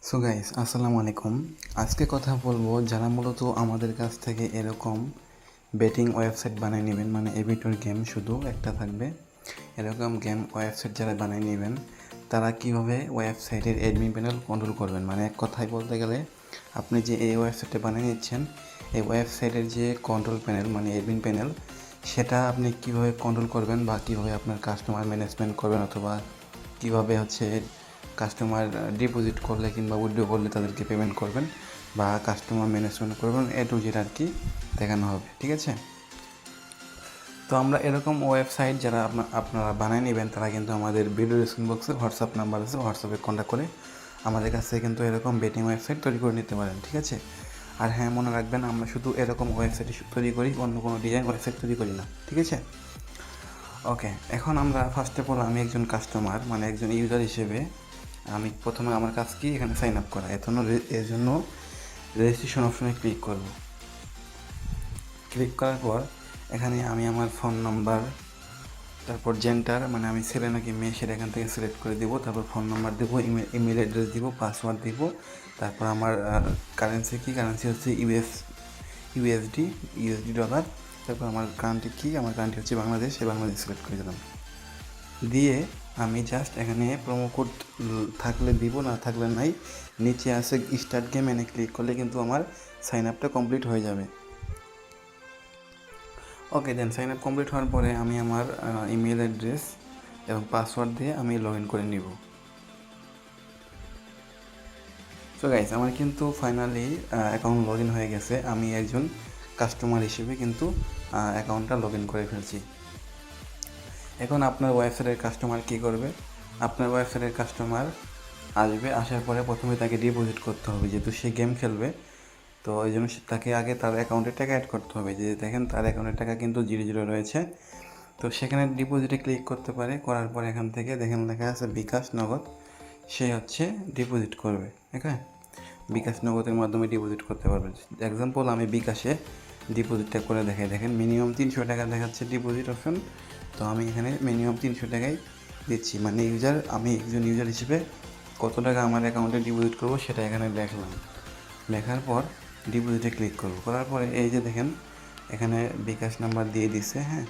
So guys আসসালামু আলাইকুম। আজকে কথা বলবো যারা মূলত আমাদের কাছ থেকে এরকম বেটিং ওয়েবসাইট বানিয়ে নেবেন, মানে এবিটর গেম শুধু একটা থাকবে, এরকম গেম ওয়েবসাইট যারা বানিয়ে নেবেন তারা কীভাবে ওয়েবসাইটের অ্যাডমিন প্যানেল কন্ট্রোল করবেন। মানে এক কথায় বলতে গেলে আপনি যে এই ওয়েবসাইটটা বানিয়ে নিচ্ছেন, এই ওয়েবসাইটের যে কন্ট্রোল প্যানেল মানে অ্যাডমিন প্যানেল, সেটা আপনি কীভাবে কন্ট্রোল করবেন বা কীভাবে আপনার কাস্টমার ম্যানেজমেন্ট করবেন, অথবা কীভাবে কাস্টমার ডিপোজিট করলে কিংবা উইথড্র করলে তাদেরকে পেমেন্ট করবেন বা কাস্টমার ম্যানেজমেন্ট করবেন, এ টু জেড আর কি দেখানো হবে। ঠিক আছে, তো আমরা এরকম ওয়েবসাইট যারা আপনারা বানিয়ে নেবেন তারা কিন্তু আমাদের ভিডিও ডিসক্রিপশন বক্সে হোয়াটসঅ্যাপ নাম্বার আছে, হোয়াটসঅ্যাপে কন্ট্যাক্ট করে আমাদের কাছ থেকে কিন্তু এরকম বেটিং ওয়েবসাইট তৈরি করে নিতে পারেন। ঠিক আছে, আর হ্যাঁ মনে রাখবেন আমরা শুধু এরকম ওয়েবসাইট তৈরি করি, অন্য কোনো ডিজাইন ওয়েবসাইট তৈরি করি না। ঠিক আছে, ওকে। এখন আমরা ফার্স্ট অফ অল আমি একজন কাস্টমার মানে একজন ইউজার হিসেবে আমি প্রথমে আমার কাজ কি এখানে সাইন আপ করা, এর জন্য রেজিস্ট্রেশন অপশনে ক্লিক করব। ক্লিক করার পর এখানে আমি আমার ফোন নাম্বার, তারপর জেন্ডার মানে আমি ছেলে নাকি মেয়ে সেটা এখান থেকে সিলেক্ট করে দিব, তারপর ফোন নাম্বার দেবো, ইমেল অ্যাড্রেস দিব, পাসওয়ার্ড দিব, তারপর আমার কারেন্সি কি, কারেন্সি হচ্ছে ইউএসডি ডলার, তারপর আমার কান্ট্রি কি, আমার কান্ট্রি হচ্ছে বাংলাদেশ, সে বাংলাদেশ সিলেক্ট করে দিলাম। দিয়ে আমি জাস্ট এখানে প্রোমো কোড থাকলে দিব, না থাকলে নাই, নিচে আছে স্টার্ট গেম, এনে ক্লিক করলে কিন্তু আমার সাইন আপটা কমপ্লিট হয়ে যাবে। ওকে, দেন সাইন আপ কমপ্লিট হওয়ার পরে আমি আমার ইমেল অ্যাড্রেস এবং পাসওয়ার্ড দিয়ে আমি লগ ইন করে নিব। সো গাইস আমার কিন্তু ফাইনালি অ্যাকাউন্ট লগ ইন হয়ে গেছে, আমি একজন কাস্টমার হিসেবে কিন্তু অ্যাকাউন্টটা লগ ইন করে ফেলছি। এখন আপনার ওয়েবসাইটের কাস্টমার কী করবে, আপনার ওয়েবসাইটের কাস্টমার আসবে, আসার পরে প্রথমে তাকে ডিপোজিট করতে হবে, যেহেতু সে গেম খেলবে, তো ওই জন্য তাকে আগে তার অ্যাকাউন্টে টাকা অ্যাড করতে হবে। যে দেখেন তার অ্যাকাউন্টের টাকা কিন্তু 0 রয়েছে, তো সেখানে ডিপোজিটে ক্লিক করতে পারে। করার পর এখান থেকে দেখেন লেখা আছে বিকাশ নগদ, সে ডিপোজিট করবে। ওকে, বিকাশ নগদের মাধ্যমে ডিপোজিট করতে পারবে। এক্সাম্পল আমি বিকাশে ডিপোজিটটা করে দেখাই, দেখেন মিনিমাম 300 টাকা দেখাচ্ছে ডিপোজিট অপশন, তো আমি এখানে মিনিমাম 300 টাকাই দিচ্ছি, মানে আমি একজন ইউজার হিসেবে কত টাকা আমার অ্যাকাউন্টে ডিপোজিট করবো সেটা এখানে লিখলাম। লেখার পর ডিপোজিটে ক্লিক করব, করার পরে এই যে দেখেন এখানে বিকাশ নাম্বার দিয়ে দিচ্ছে। হ্যাঁ,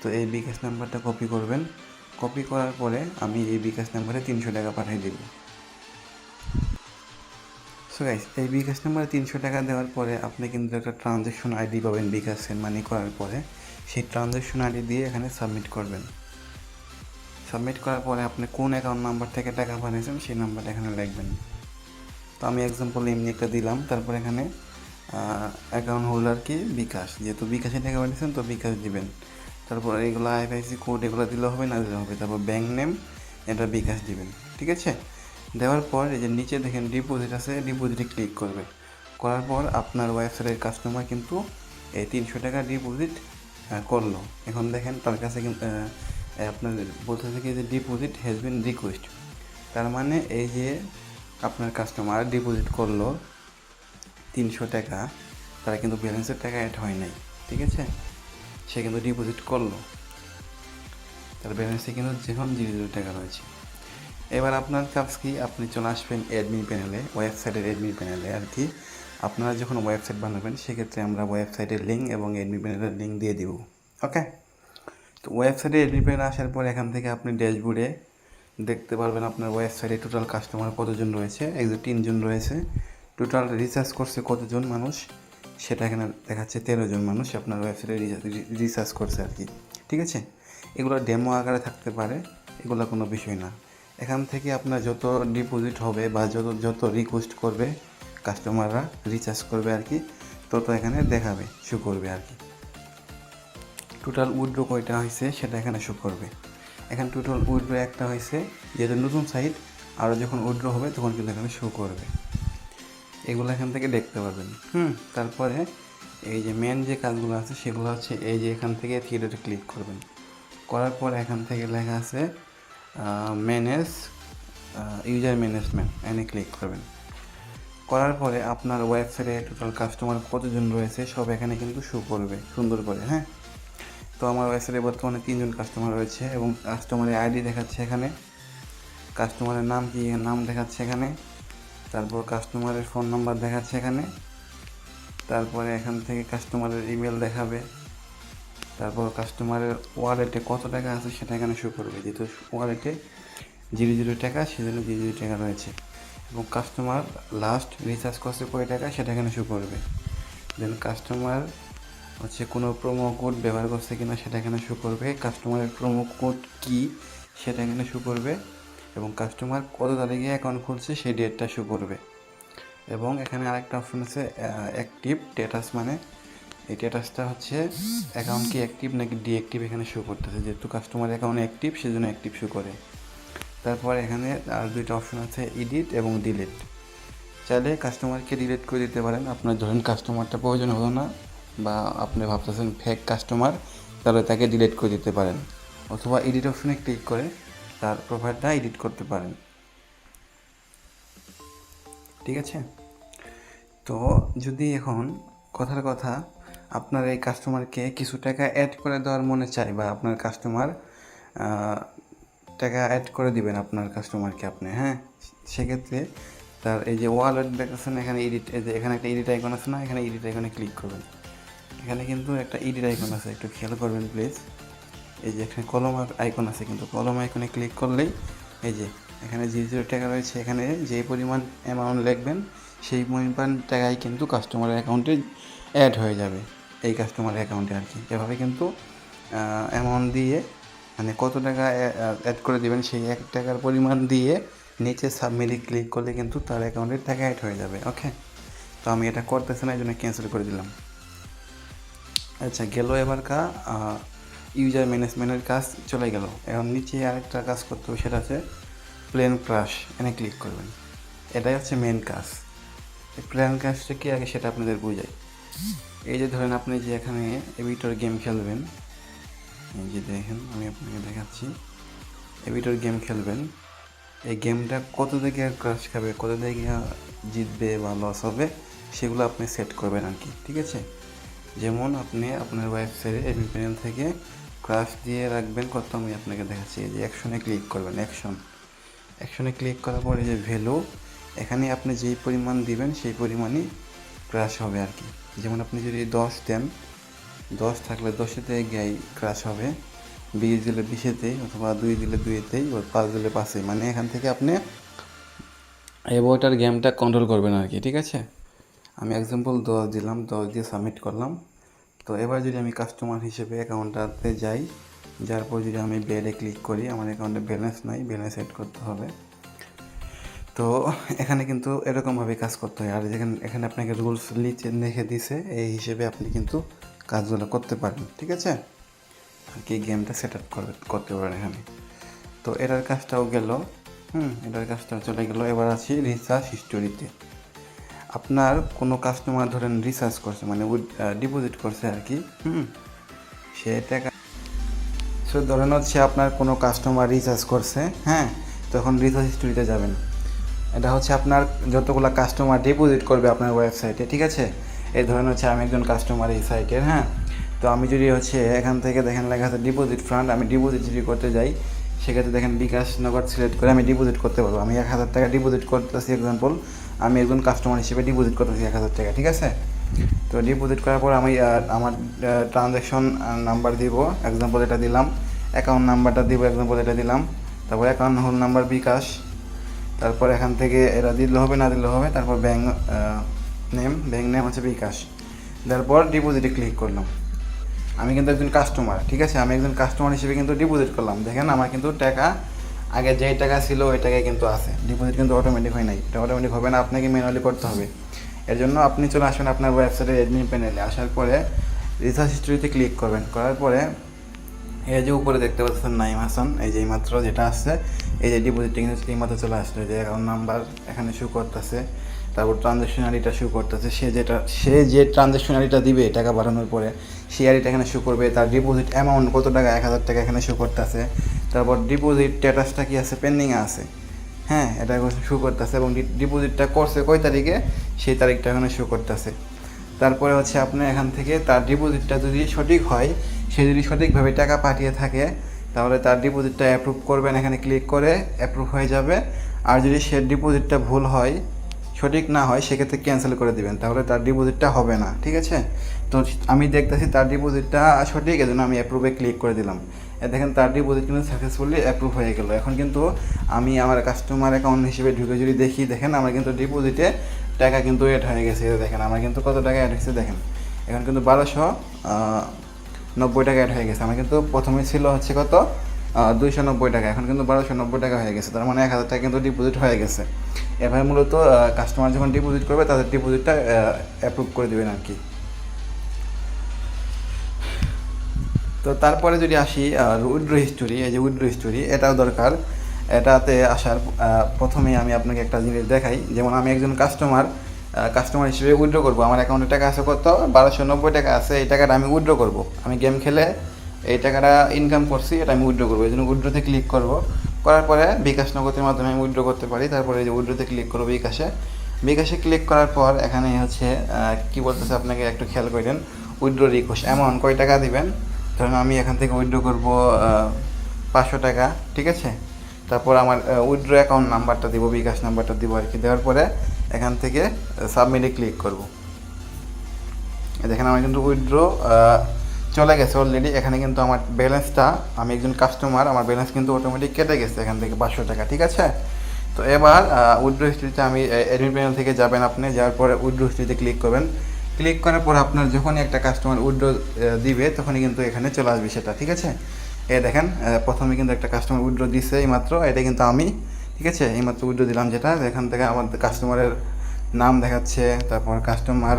তো এই বিকাশ নাম্বারটা কপি করবেন, কপি করার পরে আমি এই বিকাশ নাম্বারে 300 টাকা পাঠিয়ে দেব। সো গাইস এই বিকাশ নাম্বারে 300 টাকা দেওয়ার পরে আপনি কিন্তু একটা ট্রানজ্যাকশন আইডি পাবেন বিকাশ সেন্ড মানি করার পরে, সেই ট্রানজ্যাকশন আইডি দিয়ে এখানে সাবমিট করবেন। সাবমিট করার পরে আপনি কোন অ্যাকাউন্ট নাম্বার থেকে টাকা পাঠিয়েছেন সেই নাম্বারটা এখানে লিখবেন। তো আমি এক্সাম্পল এমনি একটা দিলাম, তারপর এখানে অ্যাকাউন্ট হোল্ডার কি বিকাশ, যেহেতু বিকাশে টাকা পাঠিয়েছেন তো বিকাশ দিবেন। তারপর এগুলো আইএফআইসি কোড এগুলো দিলে হবে না দিলে হবে, তারপর ব্যাঙ্ক নেম এটা বিকাশ দিবেন। ঠিক আছে, দেওয়ার পর এই যে নিচে দেখেন ডিপোজিট আছে, ডিপোজিটে ক্লিক করবে। করার পর আপনার ওয়েবসাইটের কাস্টমার কিন্তু এই 300 টাকা ডিপোজিট করলো। এখন দেখেন তার কাছে কিন্তু আপনার বলতে থেকে যে ডিপোজিট হ্যাজ বিন রিকোয়েস্ট, তার মানে এই যে আপনার কাস্টমার ডিপোজিট করলো 300 টাকা, তারা কিন্তু ব্যালেন্সের টাকা অ্যাড হয় নাই। ঠিক আছে, সে কিন্তু ডিপোজিট করলো, তার ব্যালেন্সে কিন্তু যখন 0 টাকা রয়েছে। এবার আপনার কাজ কি, আপনি চলে আসবেন অ্যাডমিন প্যানেলে, ওয়েবসাইটের অ্যাডমিন প্যানেলে আর কি। আপনারা যখন ওয়েবসাইট বানাবেন সেক্ষেত্রে আমরা ওয়েবসাইটের লিঙ্ক এবং অ্যাডমিন প্যানেলের লিঙ্ক দিয়ে দিব। ওকে, তো ওয়েবসাইটে অ্যাডমিন প্যানেলে আসার পর এখান থেকে আপনি ড্যাশবোর্ডে দেখতে পারবেন আপনার ওয়েবসাইটে টোটাল কাস্টমার কতজন রয়েছে, একজন 3 জন রয়েছে। টোটাল রিচার্জ করছে কতজন মানুষ সেটা এখানে দেখাচ্ছে, 13 জন মানুষ আপনার ওয়েবসাইটে রিচার্জ করছে আর কি। ঠিক আছে, এগুলো ডেমো আকারে থাকতে পারে, এগুলো কোনো বিষয় না। এখান থেকে আপনার যত ডিপোজিট হবে বা যত যত রিকোয়েস্ট করবে কাস্টমাররা রিচার্জ করবে আর কি, তত এখানে দেখাবে, শো করবে আর কি। টোটাল উইথড্র কয়টা হয়েছে সেটা এখানে শো করবে। এখানে টোটাল উইথড্র একটা হয়েছে, যেহেতু নতুন সাইট, আরও যখন উইথড্র হবে তখন কিন্তু এখানে শো করবে, এগুলো এখান থেকে দেখতে পারবেন। তারপরে এই যে মেন যে কাজগুলো আছে সেগুলো হচ্ছে এই যে এখান থেকে থিয়েটারে ক্লিক করবেন, করার পর এখান থেকে লেখা আছে ম্যানেজ ইউজার ম্যানেজমেন্ট, এনে ক্লিক করবেন। করার পরে আপনার ওয়েবসাইটে টোটাল কাস্টমার কতজন রয়েছে সব এখানে কিন্তু শো করবে সুন্দর করে। হ্যাঁ, তো আমার ওয়েবসাইটে বর্তমানে 3 জন কাস্টমার রয়েছে এবং কাস্টমারের আইডি দেখাচ্ছে এখানে, কাস্টমারের নাম কি নাম দেখাচ্ছে এখানে, তারপর কাস্টমারের ফোন নাম্বার দেখাচ্ছে এখানে, তারপরে এখান থেকে কাস্টমারের ইমেল দেখাবে, তারপর কাস্টমারের ওয়ালেটে কত টাকা আছে সেটা এখানে শো করবে, যেহেতু ওয়ালেটে 0 টাকা সেজন্য 0 টাকা রয়েছে, এবং কাস্টমার লাস্ট রিচার্জ করছে কয় টাকা সেটা এখানে শো করবে। দেন কাস্টমার হচ্ছে কোনো প্রোমো কোড ব্যবহার করছে কিনা সেটা এখানে শো করবে, কাস্টমারের প্রোমো কোড কী সেটা এখানে শো করবে, এবং কাস্টমার কত তারিখে অ্যাকাউন্ট খুলছে সেই ডেটটা শো করবে। এবং এখানে আরেকটা অপশন আছে অ্যাক্টিভ স্ট্যাটাস, মানে এই স্ট্যাটাসটা হচ্ছে অ্যাকাউন্ট কি অ্যাক্টিভ নাকি ডিঅ্যাক্টিভ এখানে শো করতেছে, যেহেতু কাস্টমার অ্যাকাউন্ট অ্যাক্টিভ সেজন্য অ্যাক্টিভ শো করে। তারপর এখানে আর দুইটা অপশন আছে এডিট এবং ডিলিট। চাইলে কাস্টমারকে ডিলিট করে দিতে পারেন, আপনার ধরেন কাস্টমারটা প্রয়োজন হলো না বা আপনি ভাবতেছেন ফেক কাস্টমার, তাহলে তাকে ডিলিট করে দিতে পারেন, অথবা এডিট অপশনে ক্লিক করে তার প্রোফাইলটা এডিট করতে পারেন। ঠিক আছে, তো যদি এখন কথার কথা আপনার এই কাস্টমারকে কিছু টাকা অ্যাড করে দেওয়ার মনে চায়, বা আপনার কাস্টমার টাকা অ্যাড করে দিবেন আপনার কাস্টমারকে আপনি, হ্যাঁ, সেক্ষেত্রে তার এই যে ওয়ালেট দেখেছেন এখানে এডিট, এই যে এখানে একটা এডিট আইকন আছে না, এখানে এডিট আইকনে ক্লিক করবেন। এখানে কিন্তু একটা এডিট আইকন আছে, একটু খেয়াল করবেন প্লিজ। এই যে এখানে কলম আইকন আছে, কিন্তু কলম আইকনে ক্লিক করলেই এই যে এখানে 0 টাকা রয়েছে, এখানে যে পরিমাণ অ্যামাউন্ট লিখবেন সেই পরিমাণ টাকাই কিন্তু কাস্টমারের অ্যাকাউন্টে অ্যাড হয়ে যাবে, এই কাস্টমারের অ্যাকাউন্টে আর কি। এভাবে কিন্তু অ্যামাউন্ট দিয়ে, মানে কত টাকা অ্যাড করে দেবেন সেই 1 টাকার পরিমাণ দিয়ে নিচে সাবমিটে ক্লিক করলে কিন্তু তার অ্যাকাউন্টে টাকা অ্যাড হয়ে যাবে। ওকে, তো আমি এটা করতেছি না, এই জন্য ক্যান্সেল করে দিলাম। আচ্ছা, গেল এবারকার ইউজার ম্যানেজমেন্টের কাজ চলে গেল। এখন নিচে আরেকটা কাজ করতে হবে, সেটা আছে প্ল্যান ক্রাশ, এনে ক্লিক করবেন। এটাই হচ্ছে মেন কাজ। এই প্ল্যান ক্রাশটা কি আগে সেটা আপনাদের বোঝাই। এই যে ধরেন আপনি যে এখানে এভিটর গেম খেলবেন, এই যে দেখেন আমি আপনাকে দেখাচ্ছি, এভিটর গেম খেলবেন, এই গেমটা কত দিকে ক্রাশ খাবে, কত দিকে জিতবে বা লস হবে সেগুলো আপনি সেট করবেন আর কি। ঠিক আছে, যেমন আপনি আপনার ওয়েবসাইটে এভি প্যানেল থেকে ক্রাশ দিয়ে রাখবেন কত, আমি আপনাকে দেখাচ্ছি। এই যে অ্যাকশনে ক্লিক করবেন, অ্যাকশনে ক্লিক করার পরে যে ভ্যালু, এখানে আপনি যেই পরিমাণ দিবেন সেই পরিমাণই ক্রাশ হবে আর কি। যেমন আপনি যদি 10 দেন, 10 থাকলে 10-এতে গাই ক্রাশ হবে, 20 দিলে 20-এতেই, অথবা 2 দিলে 2-এতেই, বা 5 দিলে 5-এ, মানে এখান থেকে আপনি এই বইটার গেমটা কন্ট্রোল করবেন আর কি। ঠিক আছে, আমি এক্সাম্পল 10 দিলাম, 10 দিয়ে সাবমিট করলাম। তো এবার যদি আমি কাস্টমার হিসেবে অ্যাকাউন্টটাতে যাই, যার পর যদি আমি বেডে ক্লিক করি, আমার অ্যাকাউন্টে ব্যালেন্স নাই, ব্যালেন্স অ্যাড করতে হবে। তো এখানে কিন্তু এরকমভাবে কাজ করতে হয়, আর এখানে আপনাকে রুলস লিখে দিছে, এই হিসেবে আপনি কিন্তু কাজগুলো করতে পারেন। ঠিক আছে, আর কি গেমটা সেট আপ করতে পারেন এখানে। তো এটার কাজটাও গেল, এটার কাজটাও চলে গেল। এবার আছি রিসার্চ হিস্টোরিতে। আপনার কোনো কাস্টমার ধরেন রিসার্চ করছে, মানে ডিপোজিট করছে আর কি, সে টাকা, সো ধরেন হচ্ছে আপনার কোনো কাস্টমার রিচার্জ করছে, হ্যাঁ, তখন রিসার্চ হিস্টোরিতে যাবেন। এটা হচ্ছে আপনার যতগুলো কাস্টমার ডিপোজিট করবে আপনার ওয়েবসাইটে। ঠিক আছে, এই ধরেন হচ্ছে আমি একজন কাস্টমার এই সাইটের, হ্যাঁ, তো আমি যদি হচ্ছে এখান থেকে দেখেন লেখা আছে ডিপোজিট ফান্ড, আমি ডিপোজিট যদি করতে যাই, সেক্ষেত্রে দেখেন বিকাশ নগদ সিলেক্ট করে আমি ডিপোজিট করতে পারবো। আমি 1000 টাকা ডিপোজিট করতেছি, এক্সাম্পল আমি একজন কাস্টমার হিসেবে ডিপোজিট করতেছি 1000 টাকা। ঠিক আছে, তো ডিপোজিট করার পর আমি আমার ট্রানজ্যাকশন নাম্বার দিব, এক্সাম্পল এটা দিলাম, অ্যাকাউন্ট নাম্বারটা দিব, এক্সাম্পল এটা দিলাম, তারপর অ্যাকাউন্ট হোল নাম্বার বিকাশ, তারপর এখান থেকে এটা দিলে হবে না দিলে হবে, তারপর ব্যাঙ্ক নেম হচ্ছে বিকাশ, তারপর ডিপোজিটে ক্লিক করলাম। আমি কিন্তু একজন কাস্টমার, ঠিক আছে, আমি একজন কাস্টমার হিসেবে কিন্তু ডিপোজিট করলাম। দেখেন আমার কিন্তু টাকা আগে যেই টাকা ছিল ওই টাকায় কিন্তু আছে, ডিপোজিট কিন্তু অটোমেটিক হয় নাই, এটা অটোমেটিক হবে না, আপনাকে ম্যানুয়ালি করতে হবে। এর জন্য আপনি চলে আসবেন আপনার ওয়েবসাইটের অ্যাডমিন প্যানেলে, আসার পরে রিসার্চ হিস্ট্রিতে ক্লিক করবেন, করার পরে এই যে উপরে দেখতে পাচ্ছেন নাইম হাসান, এই যে এইমাত্র যেটা আসছে, এই যে ডিপোজিট এইমাত্র চলে আসছে, যে অ্যাকাউন্ট নাম্বার এখানে শো করতেছে, তারপর ট্রানজ্যাকশন আইডিটা শো করতেছে, সে যে ট্রানজ্যাকশন আইডিটা দিবে টাকা বাড়ানোর পরে সেই আইডিটা এখানে শো করবে, তার ডিপোজিট অ্যামাউন্ট কত টাকা, 1000 টাকা এখানে শো করতেছে, তারপর ডিপোজিট স্ট্যাটাসটা কি আছে, পেন্ডিংয়ে আছে, হ্যাঁ, এটা শো করতেছে, এবং ডিপোজিটটা করছে কয় তারিখে সেই তারিখটা এখানে শো করতেছে। তারপরে হচ্ছে আপনি এখান থেকে তার ডিপোজিটটা যদি সঠিক হয়, সে যদি সঠিকভাবে টাকা পাঠিয়ে থাকে, তাহলে তার ডিপোজিটটা অ্যাপ্রুভ করবেন, এখানে ক্লিক করে অ্যাপ্রুভ হয়ে যাবে। আর যদি সে ডিপোজিটটা ভুল হয়, সঠিক না হয় সেক্ষেত্রে ক্যান্সেল করে দিবেন, তাহলে তার ডিপোজিটটা হবে না, ঠিক আছে। তো আমি দেখতেছি তার ডিপোজিটটা সঠিক, এজন্য আমি অ্যাপ্রুভে ক্লিক করে দিলাম। দেখেন তার ডিপোজিট কিন্তু সাকসেসফুলি অ্যাপ্রুভ হয়ে গেল। এখন কিন্তু আমি আমার কাস্টমার অ্যাকাউন্ট হিসেবে ঢুকে যদি দেখি, দেখেন আমার কিন্তু ডিপোজিটে টাকা কিন্তু অ্যাড হয়ে গেছে। দেখেন আমার কিন্তু কত টাকা অ্যাড হয়েছে, দেখেন এখন কিন্তু 1290 টাকা অ্যাড হয়ে গেছে। আমার কিন্তু প্রথমে ছিল হচ্ছে কত 290 টাকা, এখন কিন্তু 1290 টাকা হয়ে গেছে। তার মানে 1000 টাকা কিন্তু ডিপোজিট হয়ে গেছে। এভাবে মূলত কাস্টমার যখন ডিপোজিট করবে তাদের ডিপোজিটটা অ্যাপ্রুভ করে দেবেন আর কি। তো তারপরে যদি আসি উইথড্র হিস্টোরি, এই যে উইথড্র হিস্টোরি এটাও দরকার। এটাতে আসার প্রথমেই আমি আপনাকে একটা জিনিস দেখাই। যেমন আমি একজন কাস্টমার হিসেবে উইথড্র করবো, আমার অ্যাকাউন্টে টাকা আছে কত 1290 টাকা আছে। এই টাকাটা আমি উইথড্র করবো, আমি গেম খেলে এই টাকাটা ইনকাম করছি, এটা আমি উইথড্র করবো। এই জন্য উইথড্রতে ক্লিক করবো, করার পরে বিকাশ নগদের মাধ্যমে আমি উইথড্র করতে পারি। তারপরে এই যে উইথড্রতে ক্লিক করবো, বিকাশে ক্লিক করার পর এখানে হচ্ছে কি বলতেছে আপনাকে একটু খেয়াল করেন। উইথড্র রিকোয়েস্ট অ্যামাউন্ট কয় টাকা দিবেন, ধরুন আমি এখান থেকে উইথড্র করবো 500 টাকা, ঠিক আছে। তারপর আমার উইথড্র অ্যাকাউন্ট নাম্বারটা দিব, বিকাশ নাম্বারটা দিব আর কি। দেওয়ার পরে এখান থেকে সাবমিটে ক্লিক করব। দেখেন আমার কিন্তু উইথড্র চলে গেছে অলরেডি। এখানে কিন্তু আমার ব্যালেন্সটা, আমি একজন কাস্টমার, আমার ব্যালেন্স কিন্তু অটোমেটিক কেটে গেছে এখান থেকে 500 টাকা, ঠিক আছে। তো এবার উইথড্র হিস্ট্রিতে আমি অ্যাডমিন প্যানেল থেকে যাবেন আপনি, যাওয়ার পরে উইথড্র হিস্ট্রিতে ক্লিক করবেন। ক্লিক করার পর আপনার যখনই একটা কাস্টমার উইথড্র দিবে তখনই কিন্তু এখানে চলে আসবে সেটা, ঠিক আছে। দেখেন প্রথমে কিন্তু একটা কাস্টমার উইথড্র দিছে এইমাত্র, এটা কিন্তু আমি, ঠিক আছে, এইমাত্র উইথড্র দিলাম যেটা। এখান থেকে আমার কাস্টমারের নাম দেখাচ্ছে, তারপর কাস্টমার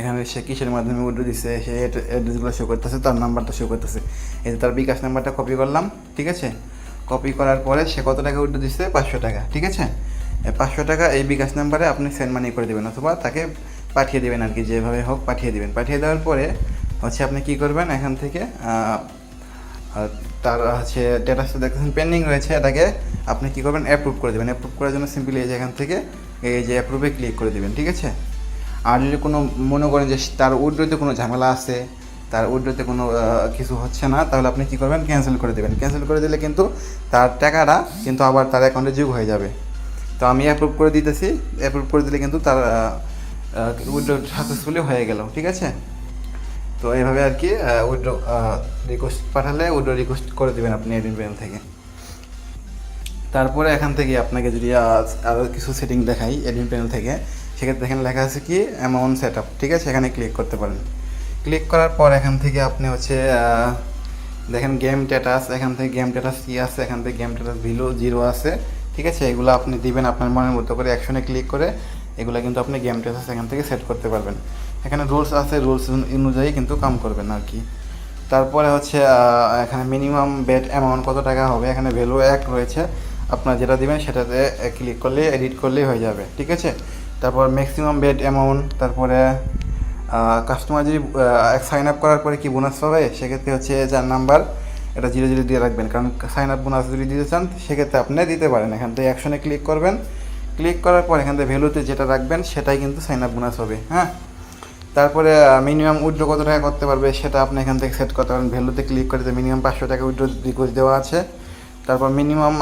এখানে সে কিসের মাধ্যমে উইথড্র দিচ্ছে সেই অ্যাড্রেসগুলো শো করতেছে, তার নাম্বারটা শো করতেছে। এই যে তার বিকাশ নাম্বারটা কপি করলাম, ঠিক আছে। কপি করার পরে সে কত টাকা উইথড্র দিচ্ছে 500 টাকা, ঠিক আছে। 500 টাকা এই বিকাশ নাম্বারে আপনি সেন্ড মানি করে দেবেন, অথবা তাকে পাঠিয়ে দেবেন আর কি, যেভাবে হোক পাঠিয়ে দেবেন। পাঠিয়ে দেওয়ার পরে হচ্ছে আপনি কী করবেন, এখান থেকে তার হচ্ছে স্ট্যাটাসটা দেখতেছেন পেন্ডিং রয়েছে, এটাকে আপনি কী করবেন অ্যাপ্রুভ করে দেবেন। অ্যাপ্রুভ করার জন্য সিম্পলি এই যে এখান থেকে এই যে অ্যাপ্রুভে ক্লিক করে দেবেন, ঠিক আছে। আর যদি কোনো মনে করেন যে তার উইথড্রতে কোনো ঝামেলা আছে, তার উইথড্রতে কোনো কিছু হচ্ছে না, তাহলে আপনি কী করবেন ক্যান্সেল করে দেবেন। ক্যান্সেল করে দিলে কিন্তু তার টাকাটা কিন্তু আবার তার অ্যাকাউন্টে যোগ হয়ে যাবে। তো আমি অ্যাপ্রুভ করে দিতেছি, অ্যাপ্রুভ করে দিলে কিন্তু তার উইথড্র সাকসেসফুলি হয়ে গেল, ঠিক আছে। তো এইভাবে আর কি উইথড্র রিকোয়েস্ট পাঠালে উইথড্র রিকোয়েস্ট করে দেবেন আপনি অ্যাডমিন প্যানেল থেকে। তারপরে এখান থেকে আপনাকে যদি আরও কিছু সেটিং দেখাই অ্যাডমিন প্যানেল থেকে, সেক্ষেত্রে এখানে লেখা আছে কি অ্যামাউন্ট সেট আপ, ঠিক আছে। এখানে ক্লিক করতে পারেন। ক্লিক করার পর এখান থেকে আপনি হচ্ছে দেখেন গেম স্ট্যাটাস, এখান থেকে গেম স্ট্যাটাস কী আছে, এখান থেকে গেম স্ট্যাটাস 0 আছে, ঠিক আছে। এগুলো আপনি দিবেন আপনার মনের মতো করে, অ্যাকশনে ক্লিক করে এগুলো কিন্তু আপনি গেম স্ট্যাটাস এখান থেকে সেট করতে পারবেন। এখানে রুলস আছে, রুলস অনুযায়ী কিন্তু কাম করবেন আর কি। তারপরে হচ্ছে এখানে মিনিমাম বেট অ্যামাউন্ট কত টাকা হবে, এখানে ভ্যালু 1 রয়েছে, আপনার যেটা দিবেন সেটাতে ক্লিক করলে এডিট করলেই হয়ে যাবে, ঠিক আছে। তারপর ম্যাক্সিমাম বেট অ্যামাউন্ট, তারপরে কাস্টমার যদি সাইন আপ করার পরে কি বোনাস পাবে, সেক্ষেত্রে হচ্ছে যার নাম্বার এটা 0 দিয়ে রাখবেন, কারণ সাইন আপ বোনাস যদি দিতে চান সেক্ষেত্রে আপনি দিতে পারেন। এখান থেকে অ্যাকশনে ক্লিক করবেন, ক্লিক করার পর এখান থেকে ভ্যালুতে যেটা রাখবেন সেটাই কিন্তু সাইন আপ বোনাস হবে, হ্যাঁ। তারপরে মিনিমাম উইথড্র কত টাকা করতে পারবে সেটা আপনি এখান থেকে সেট করতে পারেন। ভ্যালুতে ক্লিক করে মিনিমাম 500 টাকা উইথড্র রিকোয়েস্ট দেওয়া আছে। তারপর মিনিমাম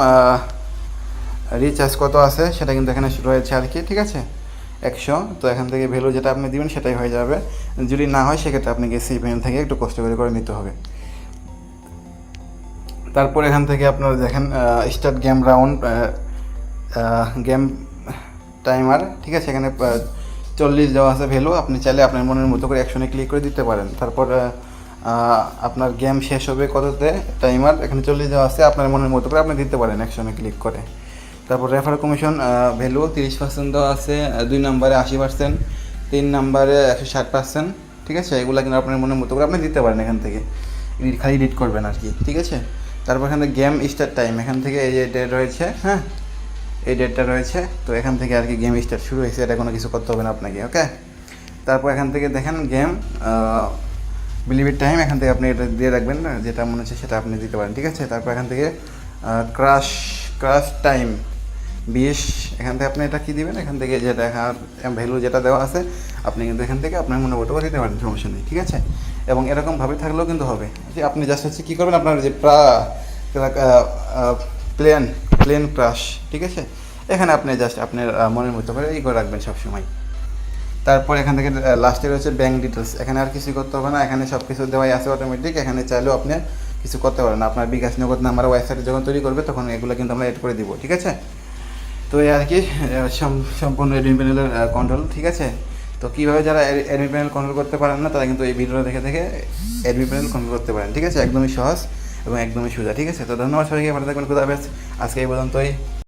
রিচার্জ কত আছে সেটা কিন্তু এখানে রয়েছে আর কি, ঠিক আছে 100। তো এখান থেকে ভ্যালু যেটা আপনি দিবেন সেটাই হয়ে যাবে। যদি না হয় সেক্ষেত্রে আপনাকে সেই প্যানেল থেকে একটু কষ্ট করে নিতে হবে। তারপর এখান থেকে আপনারা দেখেন start game round, game timer, ঠিক আছে। এখানে 40 দেওয়া আছে ভ্যালু, আপনি চাইলে আপনার মনের মতো করে অ্যাকশনে ক্লিক করে দিতে পারেন। তারপর আপনার গেম শেষ হবে কততে টাইমার, এখানে 40 দেওয়া আছে, আপনার মনের মতো করে আপনি দিতে পারেন অ্যাকশনে ক্লিক করে। তারপর রেফার কমিশন ভ্যালু 30% দেওয়া আছে, 2 নম্বরে 80%, 3 নম্বরে 160%, ঠিক আছে। এগুলো কিন্তু আপনার মনের মতো করে আপনি দিতে পারেন এখান থেকে, খালি এডিট করবেন আর কি, ঠিক আছে। তারপর এখান থেকে গেম স্টার্ট টাইম, এখান থেকে এই যে ডেট রয়েছে, হ্যাঁ এই ডেটটা রয়েছে। তো এখান থেকে আর কি গেম স্টার্ট শুরু হয়েছে, এটা কোনো কিছু করতে হবে না আপনাকে, ওকে। তারপর এখান থেকে দেখেন গেম বিলিভের টাইম, এখান থেকে আপনি এটা দিয়ে রাখবেন, যেটা মনে হচ্ছে সেটা আপনি দিতে পারেন, ঠিক আছে। তারপর এখান থেকে ক্রাশ টাইম 20, এখান থেকে আপনি এটা কী দিবেন, এখান থেকে যেটা ভ্যালু যেটা দেওয়া আছে আপনি কিন্তু এখান থেকে আপনার মনে মতো দিতে পারেন, সমস্যা নেই, ঠিক আছে। এবং এরকমভাবে থাকলেও কিন্তু হবে যে আপনি জাস্ট হচ্ছে কী করবেন, আপনার যে প্লেন ক্রাশ, ঠিক আছে, এখানে আপনি জাস্ট আপনার মনের মতো করে করে রাখবেন সবসময়। তারপর এখান থেকে লাস্টে রয়েছে ব্যাঙ্ক ডিটেলস, এখানে আর কিছুই করতে হবে না, এখানে সব কিছু দেওয়াই আছে অটোমেটিক, এখানে চাইলেও আপনি কিছু করতে পারেন। আপনার বিকাশ নগদ নাম্বার ওয়েবসাইটে যখন তৈরি করবে তখন এগুলো কিন্তু আমরা এড করে দিব, ঠিক আছে। তো এই আর কি সম্পূর্ণ অ্যাডমিন প্যানেলের কন্ট্রোল, ঠিক আছে। তো কীভাবে যারা অ্যাডমিন প্যানেল কন্ট্রোল করতে পারেন না তারা কিন্তু এই ভিডিওটা দেখে দেখে অ্যাডমিন প্যানেল কন্ট্রোল করতে পারেন, ঠিক আছে। একদমই সহজ এবং একদমই সোজা, ঠিক আছে। তো ধন্যবাদ সবাইকে, ভালো থাকবেন, খুদা হাফেজ। আজকে এই পর্যন্তই।